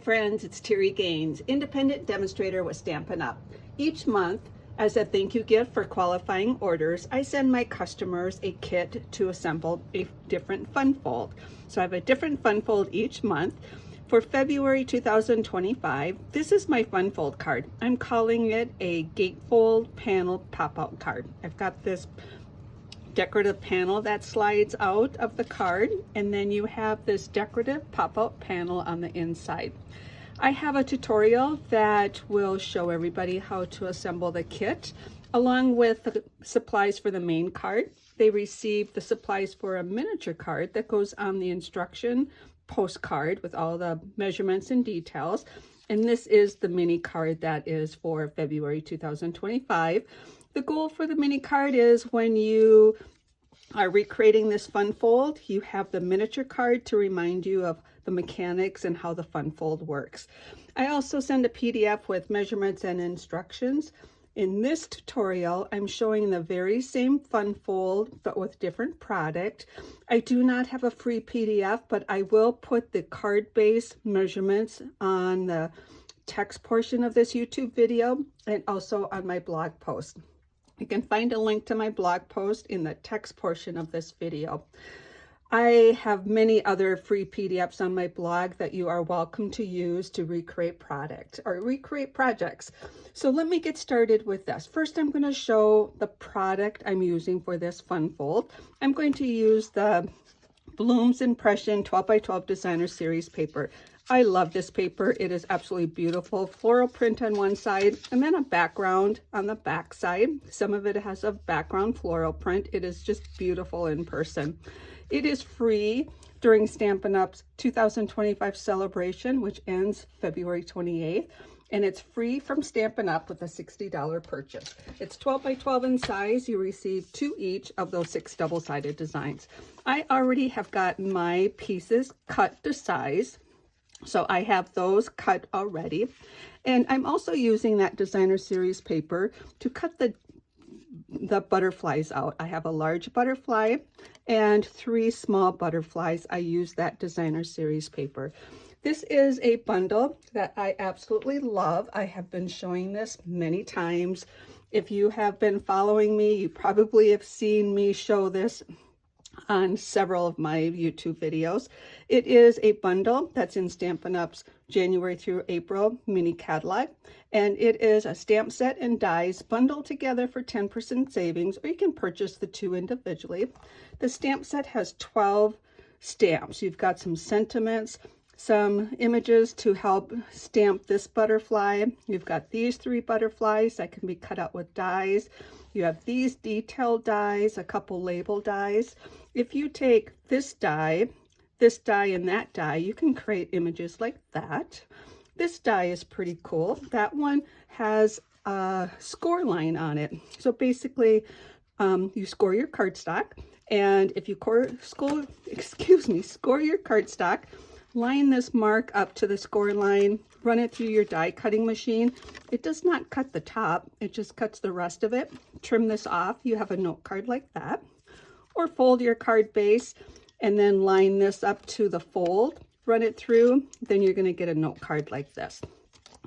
Friends, it's Terri Gaines, independent demonstrator with Stampin' Up. Each month, as a thank you gift for qualifying orders, I send my customers a kit to assemble a different fun fold. So I have a different fun fold each month. For February 2025, this is my fun fold card. I'm calling it a Gatefold panel pop-out card. I've got this decorative panel that slides out of the card, and then you have this decorative pop-out panel on the inside. I have a tutorial that will show everybody how to assemble the kit along with the supplies for the main card. They receive the supplies for a miniature card that goes on the instruction postcard with all the measurements and details, and this is the mini card that is for February 2025. The goal for the mini card is when you are recreating this fun fold, you have the miniature card to remind you of the mechanics and how the fun fold works. I also send a PDF with measurements and instructions. In this tutorial, I'm showing the very same fun fold, but with different product. I do not have a free PDF, but I will put the card base measurements on the text portion of this YouTube video and also on my blog post. You can find a link to my blog post in the text portion of this video. I have many other free PDFs on my blog that you are welcome to use to recreate projects. So let me get started with this. First, I'm going to show the product I'm using for this fun fold. I'm going to use the Bloom's Impression 12x12 Designer Series paper. I love this paper. It is absolutely beautiful. Floral print on one side and then a background on the back side. Some of it has a background floral print. It is just beautiful in person. It is free during Stampin' Up's 2025 celebration, which ends February 28th. And it's free from Stampin' Up with a $60 purchase. It's 12x12 in size. You receive 2 each of those 6 double-sided designs. I already have gotten my pieces cut to size. So I have those cut already. And I'm also using that Designer Series paper to cut the butterflies out. I have a large butterfly and 3 small butterflies. I use that Designer Series paper. This is a bundle that I absolutely love. I have been showing this many times. If you have been following me, you probably have seen me show this on several of my YouTube videos. It is a bundle that's in Stampin' Up's January through April mini catalog, and it is a stamp set and dies bundled together for 10% savings, or you can purchase the 2 individually. The stamp set has 12 stamps. You've got some sentiments, some images to help stamp this butterfly. You've got these 3 butterflies that can be cut out with dies. You have these detailed dies, a couple label dies. If you take this die, and that die, you can create images like that. This die is pretty cool. That one has a score line on it. So basically, you score your cardstock, and if you score your cardstock, line this mark up to the score line, run it through your die cutting machine. It does not cut the top, it just cuts the rest of it. Trim this off, you have a note card like that. Or fold your card base and then line this up to the fold, run it through, then you're going to get a note card like this.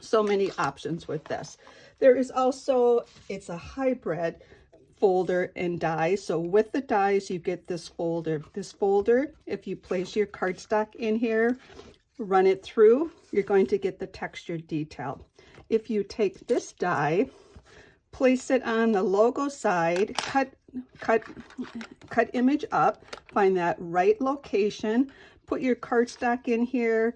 So many options with this. There is also, it's a hybrid folder and die. So with the dies, you get this folder. This folder, if you place your cardstock in here, run it through, you're going to get the textured detail. If you take this die, place it on the logo side, cut image up, find that right location, put your cardstock in here,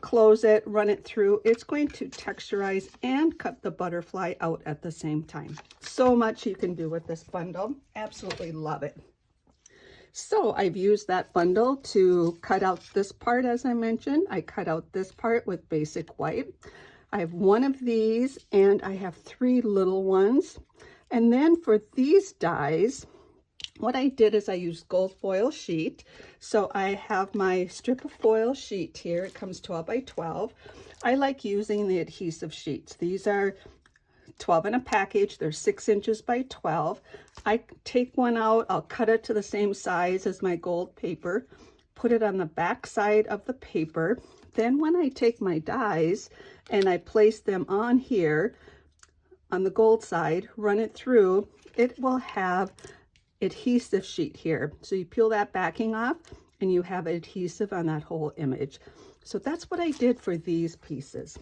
close it, run it through. It's going to texturize and cut the butterfly out at the same time. So much you can do with this bundle. Absolutely love it. So I've used that bundle to cut out this part. As I mentioned, I cut out this part with basic white. I have 1 of these and I have 3 little ones. And then for these dies, what I did is I used gold foil sheet. So I have my strip of foil sheet here. It comes 12x12. I like using the adhesive sheets. These are 12 in a package. They're 6 inches by 12. I take one out, I'll cut it to the same size as my gold paper, put it on the back side of the paper, Then when I take my dies and I place them on here on the gold side, run it through, it will have adhesive sheet here. So you peel that backing off and you have adhesive on that whole image. So that's what I did for these pieces.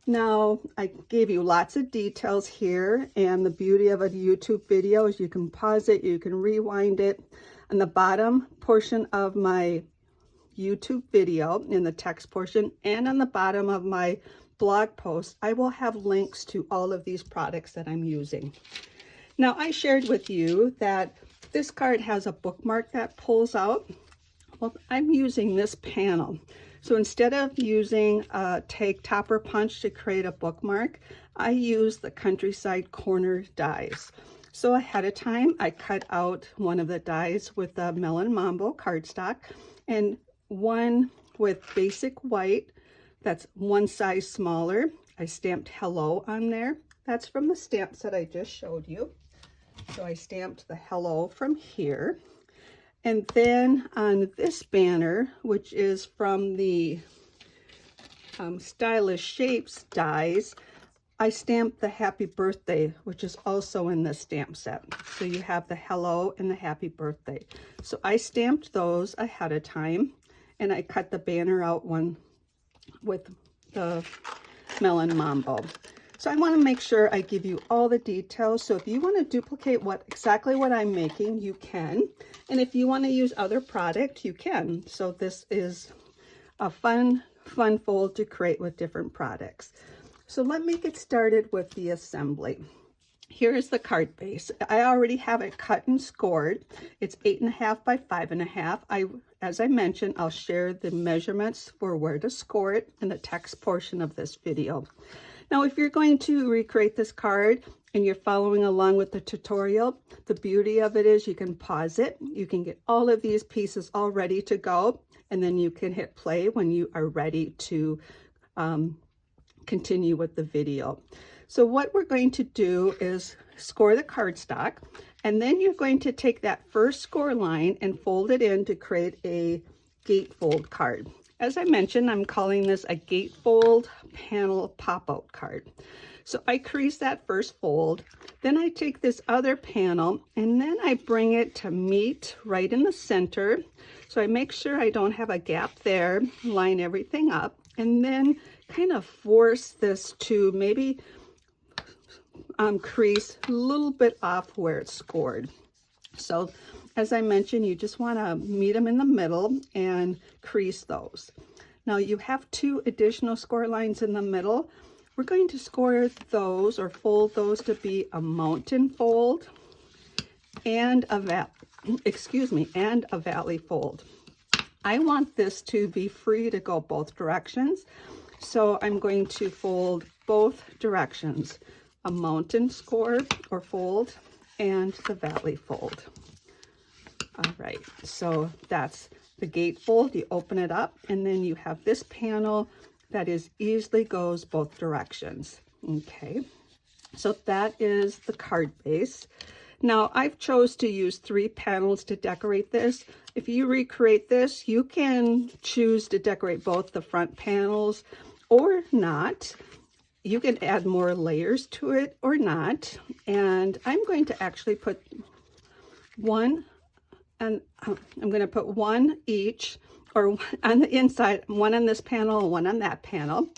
Now, I gave you lots of details here, and the beauty of a YouTube video is you can pause it, you can rewind it. On the bottom portion of my YouTube video, in the text portion, and on the bottom of my blog post, I will have links to all of these products that I'm using. Now, I shared with you that this card has a bookmark that pulls out. Well, I'm using this panel. So instead of using a take topper punch to create a bookmark, I use the Countryside Corner dies. So ahead of time, I cut out one of the dies with the Melon Mambo cardstock and one with basic white that's one size smaller. I stamped hello on there. That's from the stamp set I just showed you. So I stamped the hello from here. And then on this banner, which is from the Stylish Shapes dies, I stamped the happy birthday, which is also in this stamp set. So you have the hello and the happy birthday. So I stamped those ahead of time, and I cut the banner out one with the Melon Mambo. So I want to make sure I give you all the details. So if you want to duplicate exactly what I'm making, you can. And if you want to use other product, you can. So this is a fun fold to create with different products. So let me get started with the assembly. Here is the card base. I already have it cut and scored. It's 8.5 by 5.5. As I mentioned, I'll share the measurements for where to score it in the text portion of this video. Now, if you're going to recreate this card and you're following along with the tutorial, the beauty of it is you can pause it. You can get all of these pieces all ready to go, and then you can hit play when you are ready to continue with the video. So what we're going to do is score the cardstock, and then you're going to take that first score line and fold it in to create a gatefold card. As I mentioned, I'm calling this a gatefold panel pop-out card. So I crease that first fold, then I take this other panel and then I bring it to meet right in the center. So I make sure I don't have a gap there, line everything up, and then kind of force this to maybe crease a little bit off where it's scored. So as I mentioned, you just want to meet them in the middle and crease those. Now you have 2 additional score lines in the middle. We're going to score those or fold those to be a mountain fold and a valley fold. I want this to be free to go both directions. So I'm going to fold both directions, a mountain score or fold and the valley fold. All right, so that's the gatefold. You open it up and then you have this panel that easily goes both directions. Okay, so that is the card base. Now I've chose to use 3 panels to decorate this. If you recreate this, you can choose to decorate both the front panels or not. You can add more layers to it or not. And I'm going to actually put one, and I'm going to put one each, or on the inside, one on this panel and one on that panel.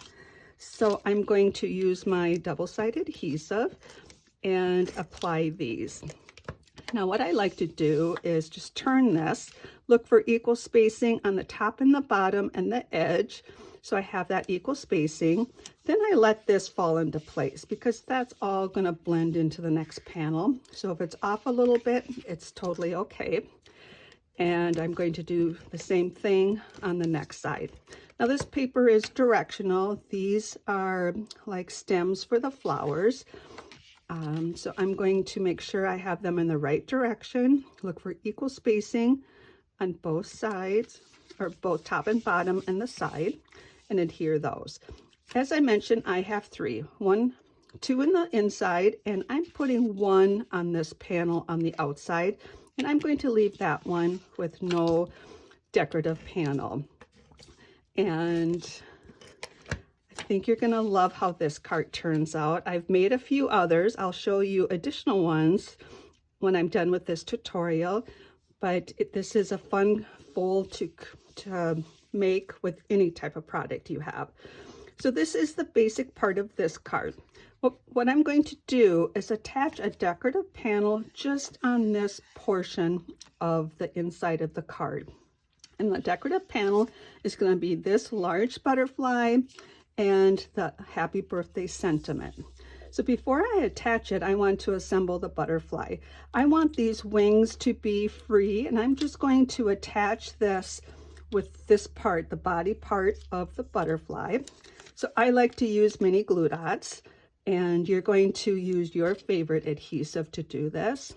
So I'm going to use my double-sided adhesive and apply these. Now what I like to do is just turn this, look for equal spacing on the top and the bottom and the edge. So I have that equal spacing. Then I let this fall into place because that's all going to blend into the next panel. So if it's off a little bit, it's totally okay. And I'm going to do the same thing on the next side. Now this paper is directional. These are like stems for the flowers. So I'm going to make sure I have them in the right direction. Look for equal spacing on both sides, or both top and bottom and the side, and adhere those. As I mentioned, I have 3, 2 in the inside, and I'm putting 1 on this panel on the outside, and I'm going to leave that one with no decorative panel. And I think you're gonna love how this card turns out. I've made a few others. I'll show you additional ones when I'm done with this tutorial, but this is a fun fold to make with any type of product you have. So this is the basic part of this card. What I'm going to do is attach a decorative panel just on this portion of the inside of the card. And the decorative panel is going to be this large butterfly and the happy birthday sentiment. So before I attach it, I want to assemble the butterfly. I want these wings to be free, and I'm just going to attach this with this part, the body part of the butterfly. So I like to use mini glue dots, and you're going to use your favorite adhesive to do this.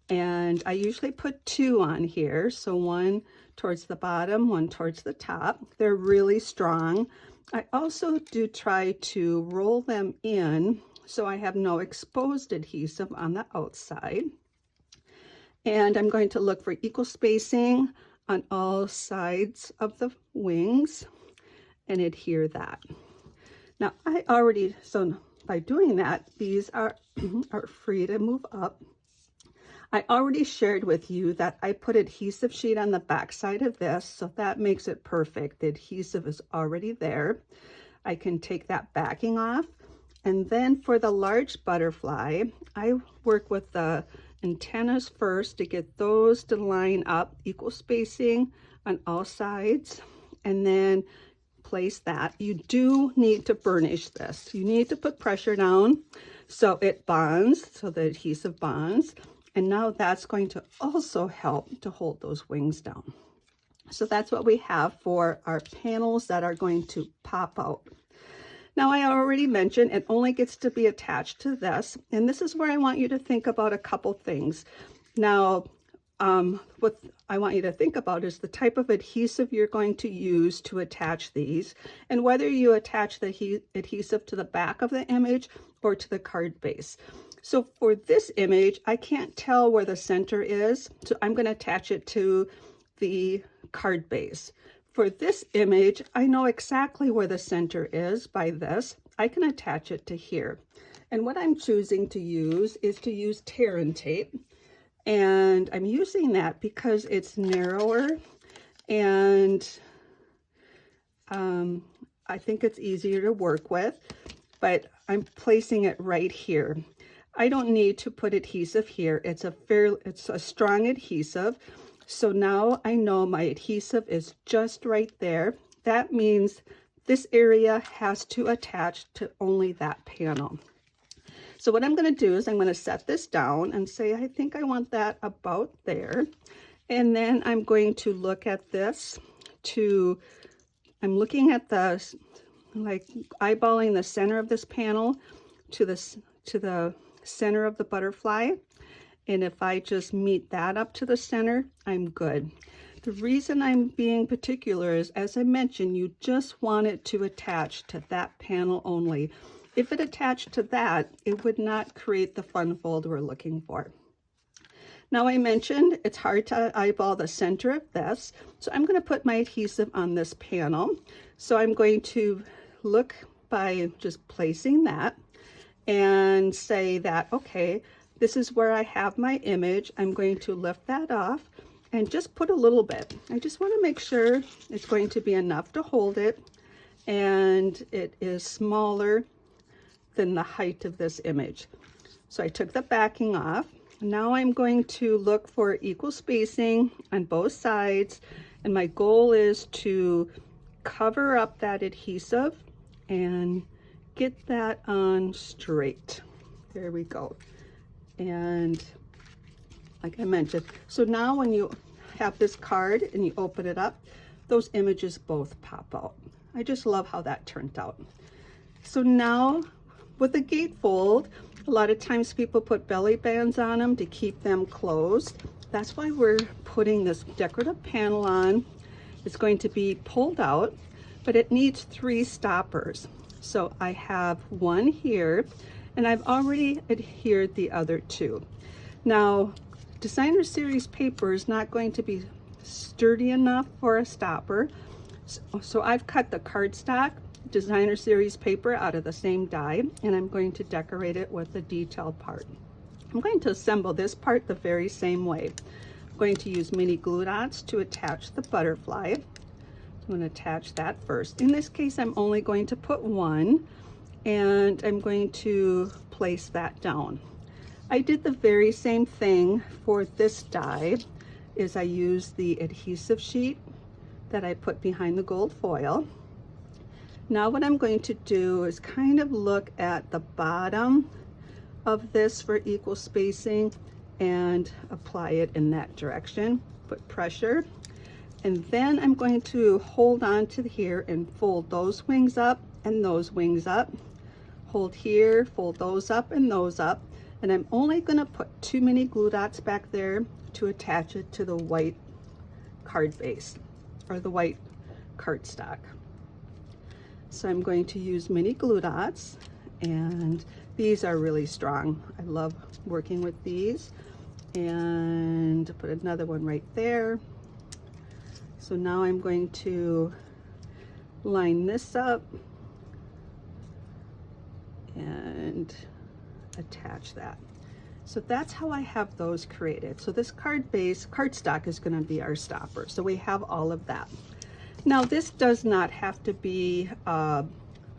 And I usually put 2 on here, so 1 towards the bottom, 1 towards the top. They're really strong. I also do try to roll them in so I have no exposed adhesive on the outside. And I'm going to look for equal spacing on all sides of the wings and adhere that. Now so by doing that, these are free to move up. I already shared with you that I put adhesive sheet on the back side of this, so that makes it perfect. The adhesive is already there. I can take that backing off. And then for the large butterfly, I work with the antennas first to get those to line up, equal spacing on all sides, and then place that. You do need to burnish this. You need to put pressure down so it bonds, so the adhesive bonds. And now that's going to also help to hold those wings down. So that's what we have for our panels that are going to pop out. Now, I already mentioned it only gets to be attached to this, and this is where I want you to think about a couple things. Now, what I want you to think about is the type of adhesive you're going to use to attach these, and whether you attach the adhesive to the back of the image or to the card base. So for this image, I can't tell where the center is, so I'm going to attach it to the card base. For this image, I know exactly where the center is by this. I can attach it to here. And what I'm choosing to use is to use Terri tape. And I'm using that because it's narrower, and I think it's easier to work with, but I'm placing it right here. I don't need to put adhesive here. It's a strong adhesive. So now I know my adhesive is just right there. That means this area has to attach to only that panel. So what I'm going to do is I'm going to set this down and say, I think I want that about there. And then I'm going to look at this I'm looking at like eyeballing the center of this panel to the center of the butterfly. And if I just meet that up to the center, I'm good. The reason I'm being particular is, as I mentioned, you just want it to attach to that panel only. If it attached to that, it would not create the fun fold we're looking for. Now, I mentioned it's hard to eyeball the center of this, so I'm going to put my adhesive on this panel. So I'm going to look by just placing that and say that, okay, this is where I have my image. I'm going to lift that off and just put a little bit. I just want to make sure it's going to be enough to hold it, and it is smaller than the height of this image. So I took the backing off. Now I'm going to look for equal spacing on both sides, and my goal is to cover up that adhesive and get that on straight. There we go. And like I mentioned, so now when you have this card and you open it up, those images both pop out. I just love how that turned out. So now with the gatefold, a lot of times people put belly bands on them to keep them closed. That's why we're putting this decorative panel on. It's going to be pulled out, but it needs 3 stoppers. So I have 1 here, and I've already adhered the other 2. Now, Designer Series paper is not going to be sturdy enough for a stopper, So I've cut the cardstock designer series paper out of the same die, and I'm going to decorate it with the detail part. I'm going to assemble this part the very same way. I'm going to use mini glue dots to attach the butterfly. I'm going to attach that first. In this case, I'm only going to put one, and I'm going to place that down. I did the very same thing for this die. I used the adhesive sheet that I put behind the gold foil. Now what I'm going to do is kind of look at the bottom of this for equal spacing and apply it in that direction. Put pressure, and then I'm going to hold on to here and fold those wings up and those wings up. Hold here, fold those up and those up, and I'm only going to put 2 mini glue dots back there to attach it to the white card base or the white cardstock. So I'm going to use mini glue dots, and these are really strong. I love working with these. And put another one right there. So now I'm going to line this up and attach that. So that's how I have those created. So this cardstock is going to be our stopper. So we have all of that. Now this does not have to be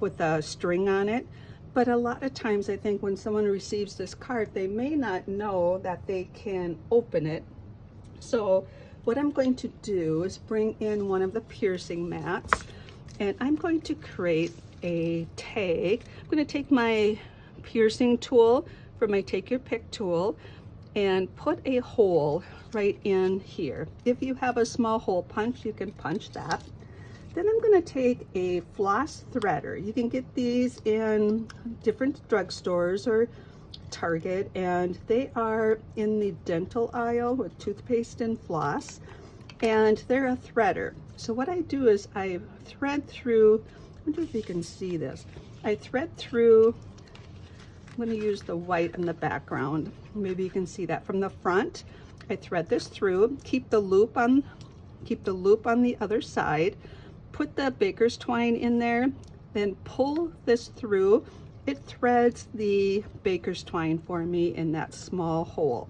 with a string on it, but a lot of times I think when someone receives this card, they may not know that they can open it. So what I'm going to do is bring in one of the piercing mats, and I'm going to create a tag. I'm going to take my piercing tool for my take your pick tool and put a hole right in here. If you have a small hole punch, you can punch that. Then I'm going to take a floss threader. You can get these in different drugstores or Target, and they are in the dental aisle with toothpaste and floss, and they're a threader. So what I do is I thread through, I wonder if you can see this. I thread through, I'm going to use the white in the background. Maybe you can see that from the front. I thread this through, keep the loop on the other side. Put the baker's twine in there, then pull this through. It threads the baker's twine for me in that small hole.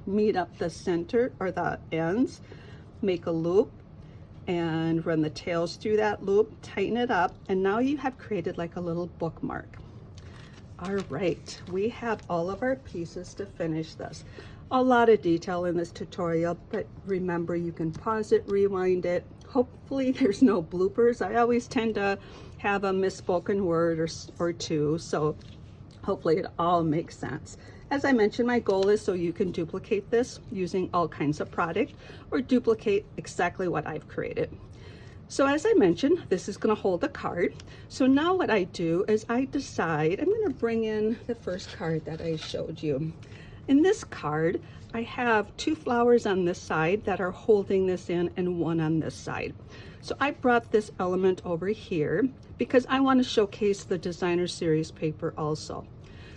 Meet up the center or the ends, make a loop, and run the tails through that loop, tighten it up, and now you have created like a little bookmark. All right, we have all of our pieces to finish this. A lot of detail in this tutorial, but remember, you can pause it, rewind it. Hopefully there's no bloopers. I always tend to have a misspoken word or two, so hopefully it all makes sense. As I mentioned, my goal is so you can duplicate this using all kinds of product or duplicate exactly what I've created. So as I mentioned, this is going to hold the card. So now what I do is I decide, I'm going to bring in the first card that I showed you. In this card, I have 2 flowers on this side that are holding this in and 1 on this side. So I brought this element over here because I want to showcase the designer series paper also.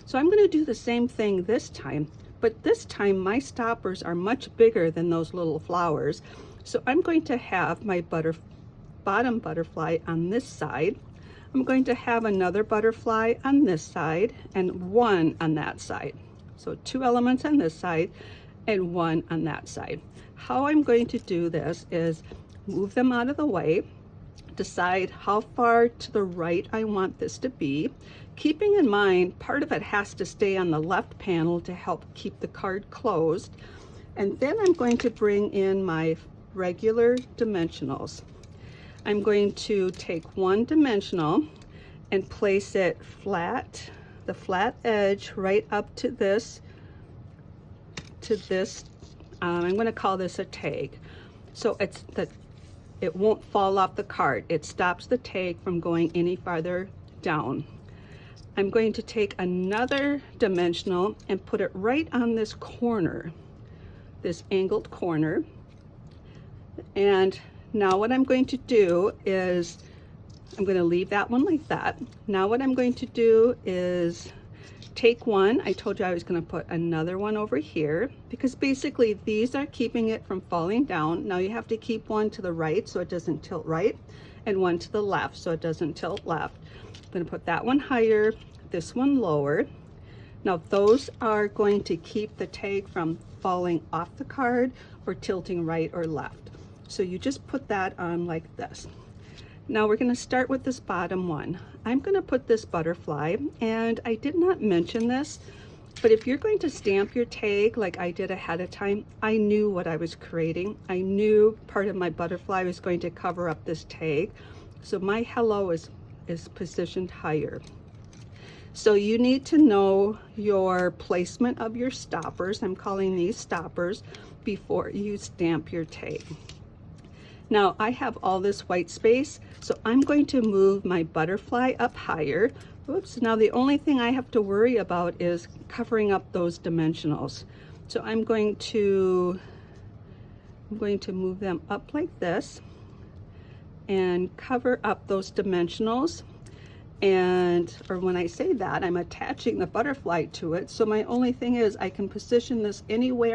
So I'm going to do the same thing this time, but this time my stoppers are much bigger than those little flowers. So I'm going to have my bottom butterfly on this side. I'm going to have another butterfly on this side and 1 on that side. So 2 elements on this side and 1 on that side. How I'm going to do this is move them out of the way, decide how far to the right I want this to be, keeping in mind part of it has to stay on the left panel to help keep the card closed. And then I'm going to bring in my regular dimensionals. I'm going to take 1 dimensional and place it flat, the flat edge right up to this, I'm going to call this a tag. So it won't fall off the card. It stops the tag from going any farther down. I'm going to take another dimensional and put it right on this corner, this angled corner. And now what I'm going to do is I'm going to leave that one like that. Now what I'm going to do is Take one, I told you I was going to put another one over here because basically these are keeping it from falling down. Now you have to keep one to the right so it doesn't tilt right, and one to the left so it doesn't tilt left. I'm going to put that one higher, this one lower. Now those are going to keep the tag from falling off the card or tilting right or left. So you just put that on like this. Now we're going to start with this bottom one. I'm going to put this butterfly, and I did not mention this, but if you're going to stamp your tag like I did ahead of time, I knew what I was creating. I knew part of my butterfly was going to cover up this tag. So my hello is positioned higher. So you need to know your placement of your stoppers. I'm calling these stoppers before you stamp your tag. Now I have all this white space, so I'm going to move my butterfly up higher. Oops, now the only thing I have to worry about is covering up those dimensionals. So I'm going to move them up like this and cover up those dimensionals. Or when I say that, I'm attaching the butterfly to it. So my only thing is I can position this any way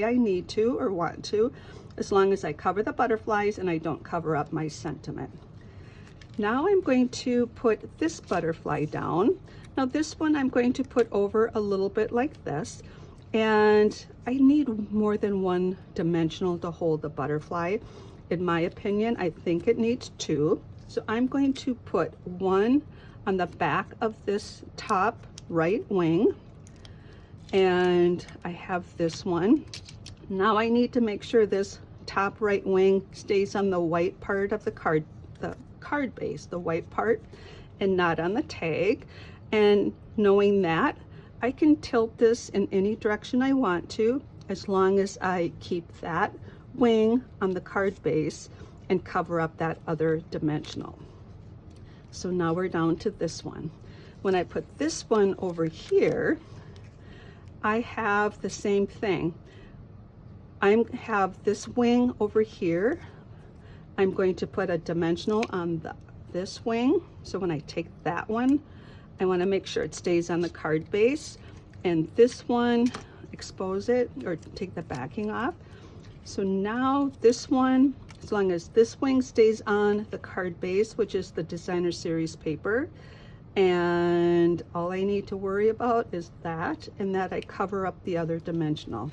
I need to or want to, as long as I cover the butterflies and I don't cover up my sentiment. Now I'm going to put this butterfly down. Now this one I'm going to put over a little bit like this, and I need more than one dimensional to hold the butterfly. In my opinion, I think it needs two. So I'm going to put one on the back of this top right wing, and I have this one. Now I need to make sure this top right wing stays on the white part of the card base, the white part, and not on the tag. And knowing that, I can tilt this in any direction I want to, as long as I keep that wing on the card base and cover up that other dimensional. So now we're down to this one. When I put this one over here, I have the same thing. I have this wing over here. I'm going to put a dimensional on this wing. So when I take that one, I want to make sure it stays on the card base, and this one, expose it or take the backing off. So now this one, as long as this wing stays on the card base, which is the designer series paper, and all I need to worry about is that, and that I cover up the other dimensional.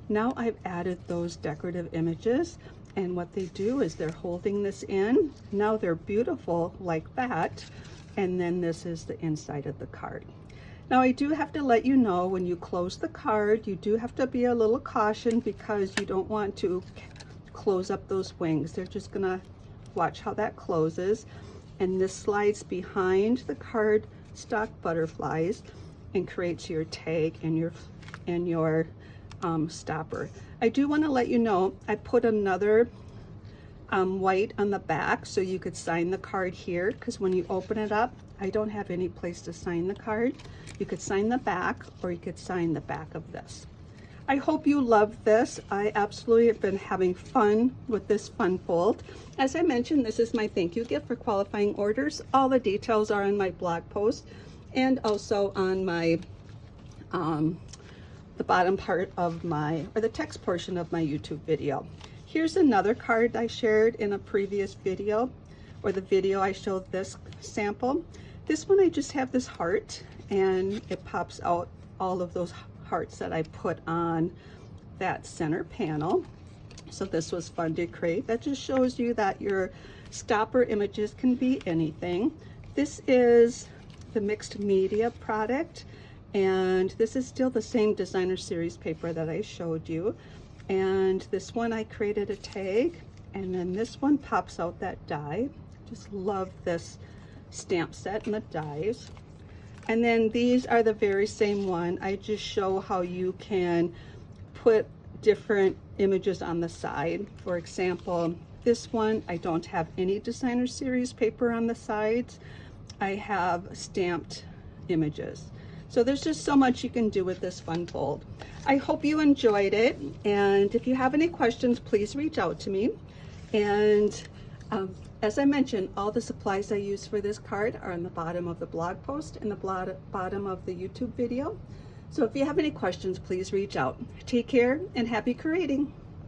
Now I've added those decorative images, and what they do is they're holding this in. Now they're beautiful like that, and then this is the inside of the card. Now I do have to let you know, when you close the card, you do have to be a little caution, because you don't want to close up those wings. They're just gonna watch how that closes, and this slides behind the card stock butterflies and creates your tag and your stopper. I do want to let you know I put another white on the back so you could sign the card here, because when you open it up, I don't have any place to sign the card. You could sign the back, or you could sign the back of this. I hope you love this. I absolutely have been having fun with this fun fold. As I mentioned, this is my thank you gift for qualifying orders. All the details are on my blog post, and also on my the bottom part of the text portion of my YouTube video. Here's another card I shared in a previous video, or the video I showed this sample. This one I just have this heart, and it pops out all of those hearts that I put on that center panel. So this was fun to create. That just shows you that your stopper images can be anything. This is the mixed media product, and this is still the same designer series paper that I showed you. And this one I created a tag, and then this one pops out that die. Just love this stamp set and the dies. And then these are the very same one. I just show how you can put different images on the side. For example, this one, I don't have any designer series paper on the sides. I have stamped images. So there's just so much you can do with this fun fold. I hope you enjoyed it, and if you have any questions, please reach out to me. And As I mentioned, all the supplies I use for this card are on the bottom of the blog post and the bottom of the YouTube video. So if you have any questions, please reach out. Take care and happy creating.